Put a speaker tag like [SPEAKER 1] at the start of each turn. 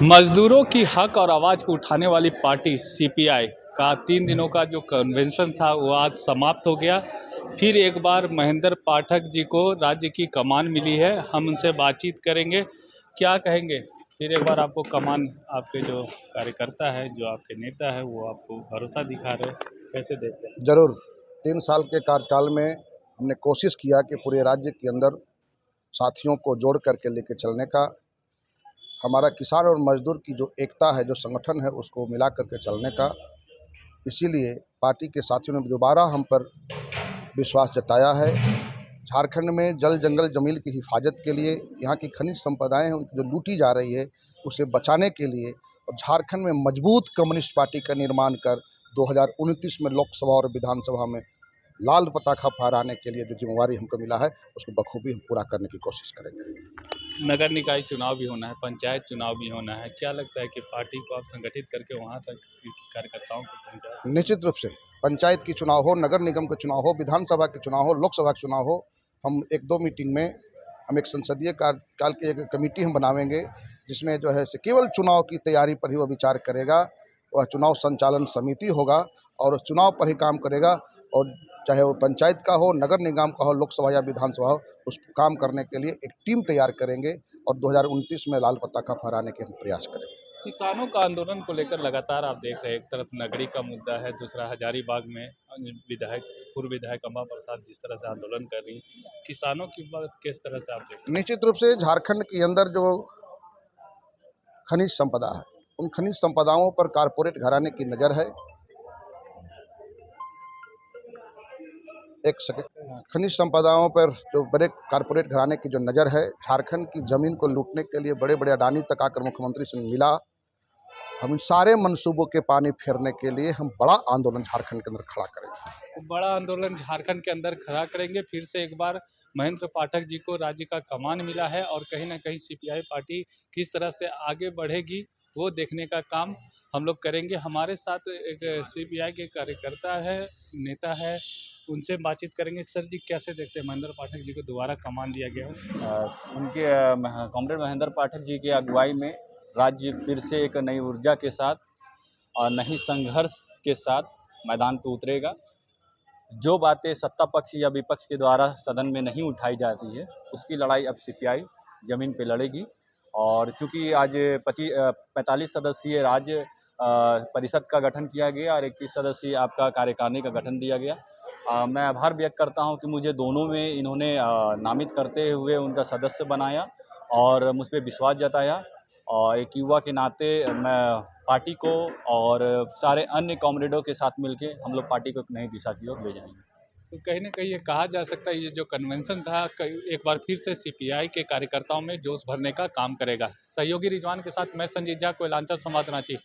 [SPEAKER 1] मजदूरों की हक और आवाज़ को उठाने वाली पार्टी सीपीआई का 3 दिनों का जो कन्वेंशन था वो आज समाप्त हो गया। फिर एक बार महेंद्र पाठक जी को राज्य की कमान मिली है। हम उनसे बातचीत करेंगे। क्या कहेंगे? फिर एक बार आपको कमान, आपके जो कार्यकर्ता है, जो आपके नेता है, वो आपको भरोसा दिखा रहे हैं। कैसे देखते हैं?
[SPEAKER 2] जरूर 3 साल के कार्यकाल में हमने कोशिश किया कि पूरे राज्य के अंदर साथियों को जोड़ करके लेके चलने का, हमारा किसान और मजदूर की जो एकता है, जो संगठन है, उसको मिला करके चलने का। इसीलिए पार्टी के साथियों ने दोबारा हम पर विश्वास जताया है। झारखंड में जल जंगल जमीन की हिफाजत के लिए, यहाँ की खनिज संपदाएं हैं जो लूटी जा रही है, उसे बचाने के लिए और झारखंड में मजबूत कम्युनिस्ट पार्टी का निर्माण कर 2029 में लोकसभा और विधानसभा में लाल पताका फहराने के लिए जो जिम्मेवारी हमको मिला है, उसको बखूबी हम पूरा करने की कोशिश करेंगे।
[SPEAKER 1] नगर निकाय चुनाव भी होना है, पंचायत चुनाव भी होना है। क्या लगता है कि पार्टी को आप संगठित करके वहाँ तक कार्यकर्ताओं को पहुँचा सकते हैं?
[SPEAKER 2] निश्चित रूप से पंचायत की चुनाव हो, नगर निगम के चुनाव हो, विधानसभा के चुनाव हो, लोकसभा के चुनाव हो, हम 1-2 मीटिंग में हम एक संसदीय कार्यकाल की एक कमेटी हम बनावेंगे, जिसमें जो है केवल चुनाव की तैयारी पर ही वो विचार करेगा। वह चुनाव संचालन समिति होगा और उस चुनाव पर ही काम करेगा। और चाहे वो पंचायत का हो, नगर निगम का हो, लोकसभा या विधानसभा हो, उस काम करने के लिए एक टीम तैयार करेंगे और 2029 में लाल पताका फहराने के हम प्रयास करेंगे।
[SPEAKER 1] किसानों का आंदोलन को लेकर लगातार आप देख रहे हैं, एक तरफ नगरी का मुद्दा है, दूसरा हजारीबाग में पूर्व विधायक अम्बा प्रसाद जिस तरह से आंदोलन कर रही हैं, किसानों की बात किस तरह से आप देखते हैं?
[SPEAKER 2] निश्चित रूप से झारखंड के अंदर जो खनिज संपदा है, उन खनिज संपदाओं पर कारपोरेट घराने की नज़र है। खनिज संपदाओं पर जो बड़े कारपोरेट घराने की जो नज़र है, झारखंड की ज़मीन को लूटने के लिए बड़े बड़े अडानी तक आकर मुख्यमंत्री से मिला। हम इन सारे मंसूबों के पानी फेरने के लिए हम बड़ा आंदोलन झारखंड के अंदर खड़ा करेंगे।
[SPEAKER 1] तो बड़ा आंदोलन झारखंड के अंदर खड़ा करेंगे। फिर से एक बार महेंद्र पाठक जी को राज्य का कमान मिला है और कहीं ना कहीं सीपीआई पार्टी किस तरह से आगे बढ़ेगी वो देखने का काम हम लोग करेंगे। हमारे साथ एक सीपीआई के कार्यकर्ता है, नेता है, उनसे बातचीत करेंगे। सर जी, कैसे देखते हैं महेंद्र पाठक जी को दोबारा कमान दिया गया हो?
[SPEAKER 3] उनके कॉमरेड महेंद्र पाठक जी की अगुवाई में राज्य फिर से एक नई ऊर्जा के साथ और नई संघर्ष के साथ मैदान पर उतरेगा। जो बातें सत्ता पक्ष या विपक्ष के द्वारा सदन में नहीं उठाई जाती है, उसकी लड़ाई अब सीपीआई ज़मीन पे लड़ेगी। और चूँकि आज 45 सदस्यीय राज्य परिषद का गठन किया गया और 21 सदस्यीय आपका कार्यकारिणी का गठन दिया गया। मैं आभार व्यक्त करता हूं कि मुझे दोनों में इन्होंने नामित करते हुए उनका सदस्य बनाया और मुझ पर विश्वास जताया। और एक युवा के नाते मैं पार्टी को और सारे अन्य कॉमरेडों के साथ मिलके हम लोग पार्टी को एक नई दिशा की ओर ले जाएंगे।
[SPEAKER 1] तो कहीं ना कहीं ये कहा जा सकता है, ये जो कन्वेंशन था एक बार फिर से सीपीआई के कार्यकर्ताओं में जोश भरने का काम करेगा। सहयोगी रिजवान के साथ मैं संजीत झा, कोयलांचल संवाद, रांची।